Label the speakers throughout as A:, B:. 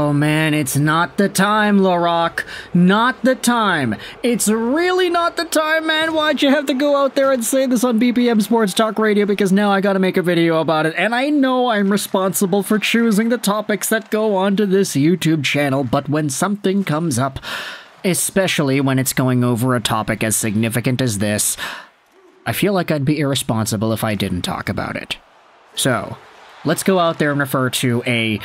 A: Oh man, it's not the time, Larock. Not the time. It's really not the time, man. Why'd you have to go out there and say this on BPM Sports Talk Radio? Because now I gotta make a video about it. And I know I'm responsible for choosing the topics that go onto this YouTube channel, but when something comes up, especially when it's going over a topic as significant as this, I feel like I'd be irresponsible if I didn't talk about it. So, let's go out there and refer to a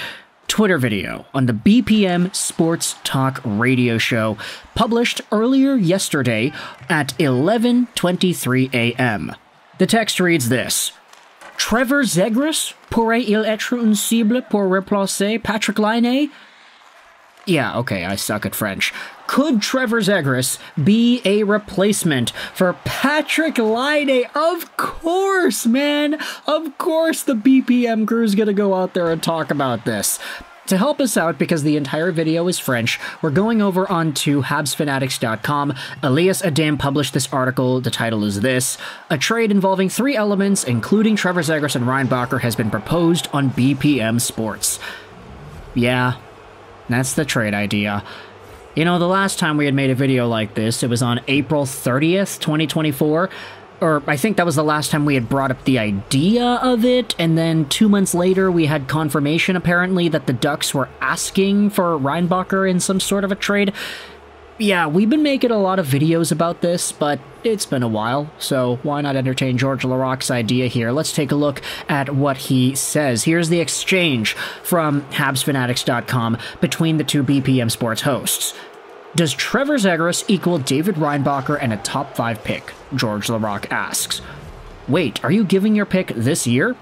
A: Twitter video on the BPM Sports Talk Radio show, published earlier yesterday at 11:23 a.m. The text reads this: Trevor Zegras pourrait-il être une cible pour remplacer Patrik Laine? Yeah, okay, I suck at French. Could Trevor Zegras be a replacement for Patrik Laine? Of course, man! Of course the BPM crew's gonna go out there and talk about this. To help us out, because the entire video is French, we're going over onto HabsFanatics.com. Elias Adam published this article. The title is this: A trade involving 3 elements, including Trevor Zegras and Reinbacher, has been proposed on BPM Sports. Yeah, that's the trade idea. You know, the last time we had made a video like this, it was on April 30th, 2024. Or I think that was the last time we had brought up the idea of it, and then 2 months later we had confirmation, apparently, that the Ducks were asking for Reinbacher in some sort of a trade. Yeah, we've been making a lot of videos about this, but it's been a while, so why not entertain George Larock's idea here? Let's take a look at what he says. Here's the exchange from HabsFanatics.com between the two BPM Sports hosts. Does Trevor Zegras equal David Reinbacher and a top 5 pick? George Larock asks. Wait, are you giving your pick this year?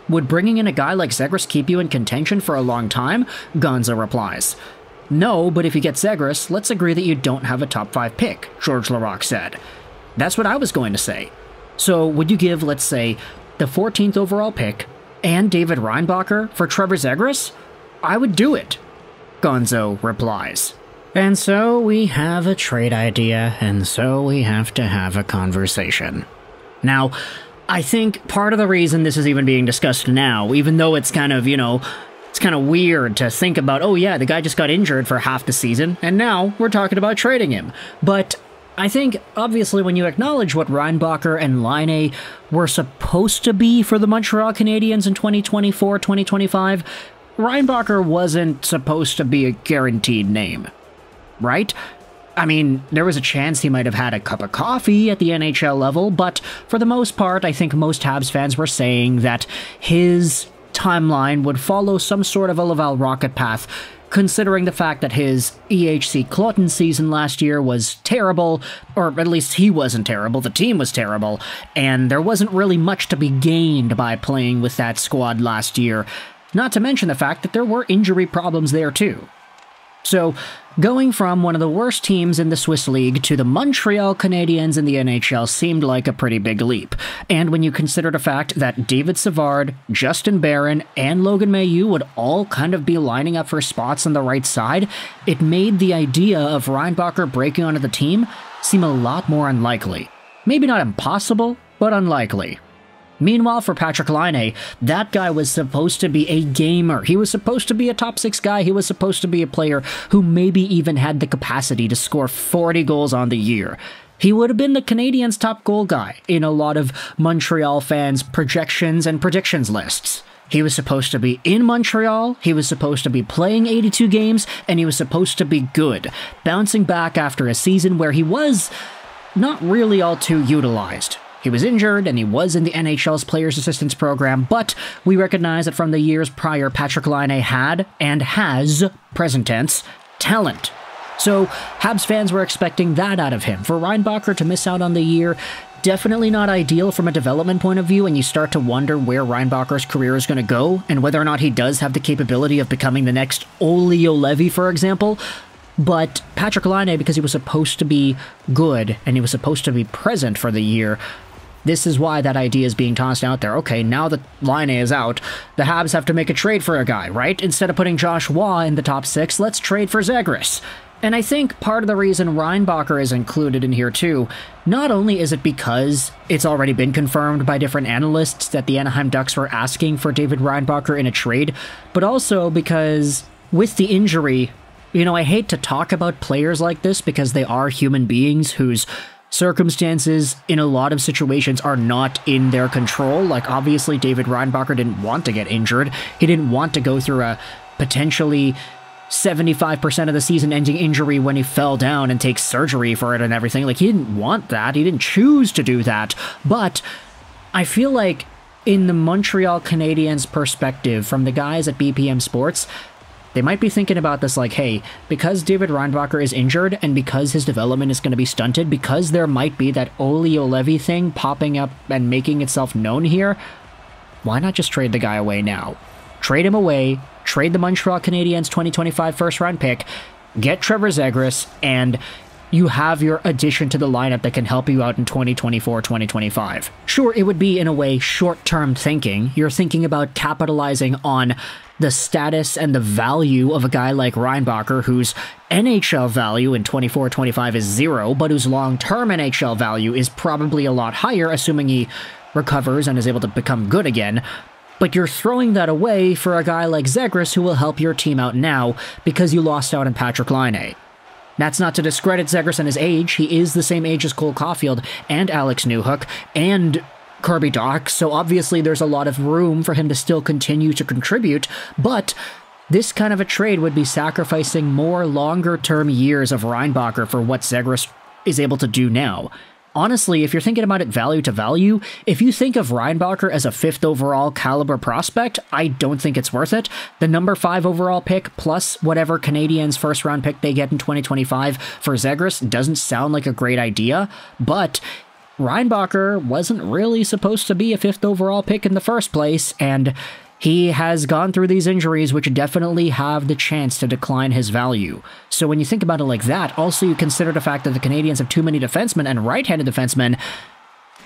A: Would bringing in a guy like Zegras keep you in contention for a long time? Gonzo replies. No, but if you get Zegras, let's agree that you don't have a top 5 pick, George Larock said. That's what I was going to say. So would you give, let's say, the 14th overall pick and David Reinbacher for Trevor Zegras? I would do it, Gonzo replies. And so we have a trade idea, and so we have to have a conversation. Now, I think part of the reason this is even being discussed now, even though it's kind of, you know, it's kind of weird to think about, oh yeah, the guy just got injured for half the season, and now we're talking about trading him. But I think, obviously, when you acknowledge what Reinbacher and Laine were supposed to be for the Montreal Canadiens in 2024-2025, Reinbacher wasn't supposed to be a guaranteed name. Right? I mean, there was a chance he might have had a cup of coffee at the NHL level, but for the most part, I think most Habs fans were saying that his timeline would follow some sort of a Laval rocket path, considering the fact that his EHC Cloton season last year was terrible, or at least he wasn't terrible, the team was terrible, and there wasn't really much to be gained by playing with that squad last year, not to mention the fact that there were injury problems there too. So, going from one of the worst teams in the Swiss League to the Montreal Canadiens in the NHL seemed like a pretty big leap. And when you consider the fact that David Savard, Justin Barron, and Logan Mailloux would all kind of be lining up for spots on the right side, it made the idea of Reinbacher breaking onto the team seem a lot more unlikely. Maybe not impossible, but unlikely. Meanwhile, for Patrik Laine, that guy was supposed to be a gamer. He was supposed to be a top 6 guy. He was supposed to be a player who maybe even had the capacity to score 40 goals on the year. He would have been the Canadiens' top goal guy in a lot of Montreal fans' projections and predictions lists. He was supposed to be in Montreal, he was supposed to be playing 82 games, and he was supposed to be good, bouncing back after a season where he was not really all too utilized. He was injured, and he was in the NHL's Players Assistance Program, but we recognize that from the years prior, Patrik Laine had, and has, present tense, talent. So, Habs fans were expecting that out of him. For Reinbacher to miss out on the year, definitely not ideal from a development point of view, and you start to wonder where Reinbacher's career is going to go, and whether or not he does have the capability of becoming the next Olli Juolevi, for example. But Patrik Laine, because he was supposed to be good, and he was supposed to be present for the year, this is why that idea is being tossed out there. Okay, now that Laine is out, the Habs have to make a trade for a guy, right? Instead of putting Josh Waugh in the top 6, let's trade for Zegras. And I think part of the reason Reinbacher is included in here too, not only is it because it's already been confirmed by different analysts that the Anaheim Ducks were asking for David Reinbacher in a trade, but also because with the injury, I hate to talk about players like this because they are human beings whose circumstances in a lot of situations are not in their control. Like, obviously, David Reinbacher didn't want to get injured. He didn't want to go through a potentially 75% of the season-ending injury when he fell down and take surgery for it and everything. Like, he didn't want that. He didn't choose to do that. But I feel like in the Montreal Canadiens perspective, from the guys at BPM Sports, they might be thinking about this like, hey, because David Reinbacher is injured and because his development is going to be stunted, because there might be that Olli Juolevi thing popping up and making itself known here, why not just trade the guy away now? Trade him away, trade the Montreal Canadiens 2025 first-round pick, get Trevor Zegras, and you have your addition to the lineup that can help you out in 2024-2025. Sure, it would be, in a way, short-term thinking. You're thinking about capitalizing on the status and the value of a guy like Reinbacher, whose NHL value in 24-25 is 0, but whose long-term NHL value is probably a lot higher, assuming he recovers and is able to become good again. But you're throwing that away for a guy like Zegras who will help your team out now because you lost out on Patrik Laine. That's not to discredit Zegras and his age. He is the same age as Cole Caulfield and Alex Newhook and Kirby Dach, so obviously there's a lot of room for him to still continue to contribute, but this kind of a trade would be sacrificing more longer-term years of Reinbacher for what Zegras is able to do now. Honestly, if you're thinking about it value to value, if you think of Reinbacher as a 5th overall caliber prospect, I don't think it's worth it. The number 5 overall pick plus whatever Canadiens first round pick they get in 2025 for Zegras doesn't sound like a great idea, but Reinbacher wasn't really supposed to be a 5th overall pick in the first place, and he has gone through these injuries which definitely have the chance to decline his value. So when you think about it like that, also you consider the fact that the Canadiens have too many defensemen and right-handed defensemen,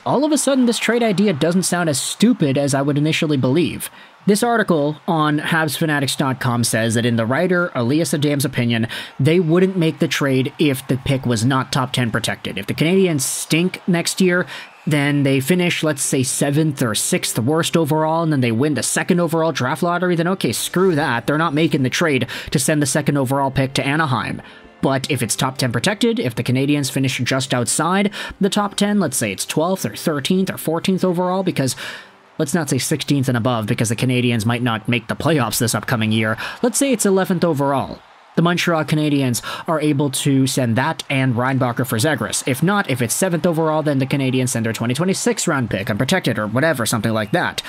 A: all of a sudden this trade idea doesn't sound as stupid as I would initially believe. This article on HabsFanatics.com says that in the writer Elias Adam's opinion, they wouldn't make the trade if the pick was not top 10 protected. If the Canadiens stink next year, then they finish, let's say, 7th or 6th worst overall, and then they win the 2nd overall draft lottery, then okay, screw that. They're not making the trade to send the 2nd overall pick to Anaheim. But if it's top 10 protected, if the Canadiens finish just outside the top 10, let's say it's 12th or 13th or 14th overall, because let's not say 16th and above, because the Canadiens might not make the playoffs this upcoming year. Let's say it's 11th overall. The Montreal Canadiens are able to send that and Reinbacher for Zegras. If not, if it's 7th overall, then the Canadiens send their 2026 round pick unprotected or whatever, something like that.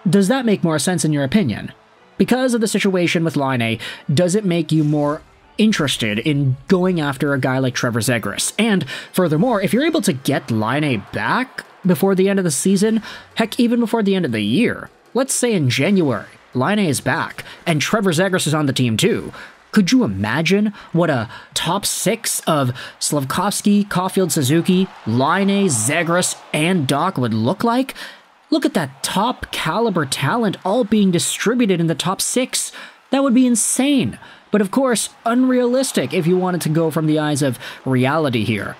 A: Does that make more sense in your opinion? Because of the situation with Laine, does it make you more interested in going after a guy like Trevor Zegras? And furthermore, if you're able to get Laine back before the end of the season, heck, even before the end of the year, let's say in January, Laine is back, and Trevor Zegras is on the team too. Could you imagine what a top 6 of Slafkovsky, Caulfield, Suzuki, Laine, Zegras, and Dach would look like? Look at that top caliber talent all being distributed in the top 6. That would be insane. But of course, unrealistic if you wanted to go from the eyes of reality here.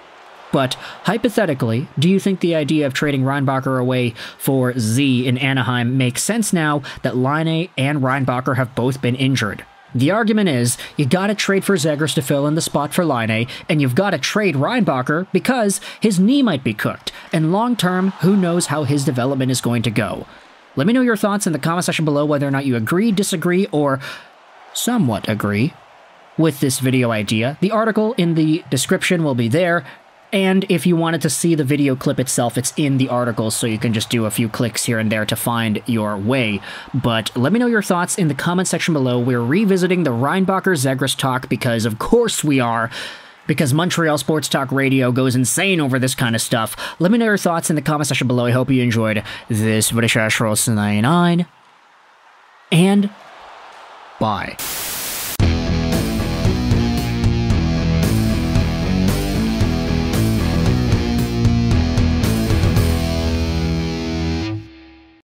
A: But hypothetically, do you think the idea of trading Reinbacher away for Z in Anaheim makes sense now that Laine and Reinbacher have both been injured? The argument is, you gotta trade for Zegras to fill in the spot for Laine, and you've gotta trade Reinbacher because his knee might be cooked, and long-term, who knows how his development is going to go. Let me know your thoughts in the comment section below whether or not you agree, disagree, or somewhat agree with this video idea. The article in the description will be there, and if you wanted to see the video clip itself, it's in the article, so you can just do a few clicks here and there to find your way. But let me know your thoughts in the comment section below. We're revisiting the Reinbacher-Zegras talk because, of course we are, because Montreal Sports Talk Radio goes insane over this kind of stuff. Let me know your thoughts in the comment section below. I hope you enjoyed this video. And bye.